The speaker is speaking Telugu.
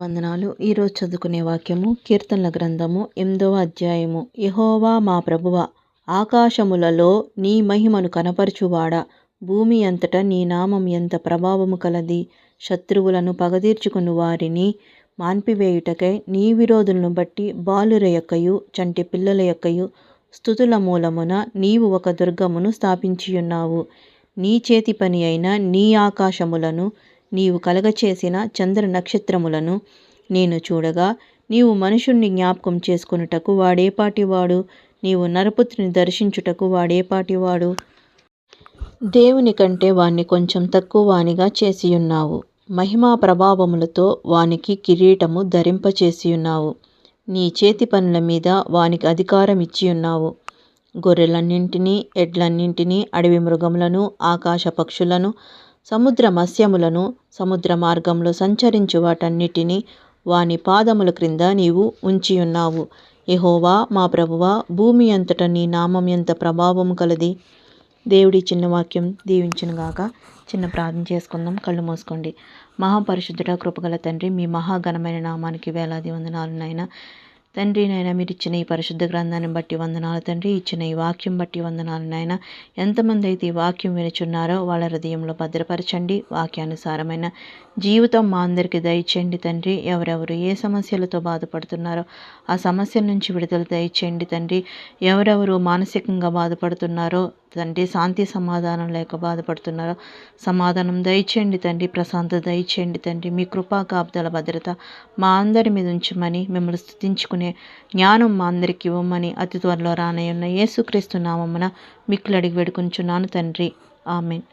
వందనాలు. ఈరోజు చదువుకునే వాక్యము కీర్తనల గ్రంథము 8వ అధ్యాయము. యెహోవా మా ప్రభువా, ఆకాశములలో నీ మహిమను కనపరచువాడా, భూమి అంతటా నీ నామం ఎంత ప్రభావము కలది. శత్రువులను పగదీర్చుకుని వారిని మాన్పివేయుటకై నీ విరోధులను బట్టి బాలుర యొక్కయు చంటి పిల్లల యొక్కయు స్తుతుల మూలమున నీవు ఒక దుర్గమును స్థాపించియున్నావు. నీ చేతి పని అయిన నీ ఆకాశములను నీవు కలగచేసిన చంద్ర నక్షత్రములను నేను చూడగా, నీవు మనుషుణ్ణి జ్ఞాపకం చేసుకొనుటకు వాడేపాటివాడు, నీవు నరపుత్రుని దర్శించుటకు వాడేపాటివాడు. దేవుని కంటే వాణ్ణి కొంచెం తక్కువ వానిగా చేసియున్నావు. మహిమా ప్రభావములతో వానికి కిరీటము ధరింపచేసియున్నావు. నీ చేతి పనుల మీద వానికి అధికారం ఇచ్చియున్నావు. గొర్రెలన్నింటినీ, ఎడ్లన్నింటినీ, అడవి మృగములను, ఆకాశ పక్షులను, సముద్ర మత్స్యములను, సముద్ర మార్గంలో సంచరించు వాటన్నిటినీ వాని పాదముల క్రింద నీవు ఉంచియున్నావు. యెహోవా మా ప్రభువా, భూమి అంతటా నీ నామం ఎంత ప్రభావము కలది. దేవుడి చిన్న వాక్యం దీవించునుగాక. చిన్న ప్రార్థన చేసుకుందాం. కళ్ళు మూసుకోండి. మహాపరిశుద్ధుడ, కృపగల తండ్రి, మీ మహాఘనమైన నామానికి వేలాది వందనాలు నాయన. తండ్రి నాయన, మీరు ఇచ్చిన ఈ పరిశుద్ధ గ్రంథాన్ని బట్టి వందనాలు తండ్రి. ఇచ్చిన ఈ వాక్యం బట్టి వందనాలు నాయన. ఎంతమంది అయితే ఈ వాక్యం వినుచున్నారో వాళ్ళ హృదయంలో భద్రపరచండి. వాక్యానుసారమైన జీవితం మా అందరికీ దయచేయండి తండ్రి. ఎవరెవరు ఏ సమస్యలతో బాధపడుతున్నారో ఆ సమస్యల నుంచి విడుదల దయచేయండి తండ్రి. ఎవరెవరు మానసికంగా బాధపడుతున్నారో తండ్రి, శాంతి సమాధానం లేక బాధపడుతున్నారో సమాధానం దయచేయండి తండ్రి. ప్రశాంతత దయచేయండి తండ్రి. మీ కృపా కాపుదల భద్రత మా అందరి మీద ఉంచమని, మిమ్మల్ని స్తుతించుకునే జ్ఞానం మా అందరికి ఇవ్వమని అతి త్వరలో రానయ్యున్న యేసుక్రీస్తు నామమున మిక్కులు అడిగి వేడుకొంచున్నాను తండ్రి. ఆమేన్.